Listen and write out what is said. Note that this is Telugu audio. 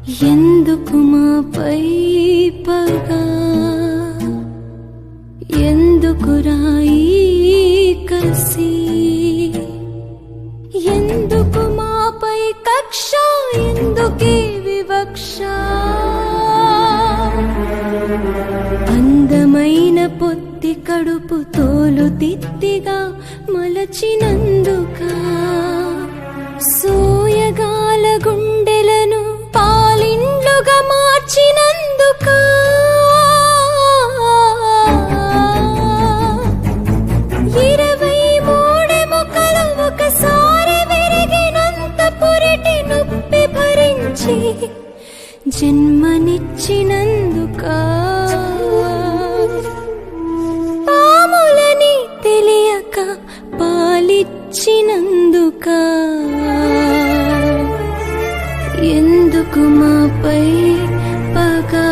ఎందుకు మాపై పగా, ఎందుకు రాయి కసి, ఎందుకు మాపై కక్ష, ఎందుకే వివక్ష. అందమైన పొత్తి కడుపు తోలు తిత్తిగా మలచినందుక, సోయగాల గుండెలను పాలిండ్లుగా మార్చినందుక, 23 ముఖలు ఒకసారి విరిగినంత పురిటి నొప్పి భరించి జన్మనిచ్చినందుక, పాములని తెలియక పాలిచ్చినందుక, ఎందుకు మాపై పగా.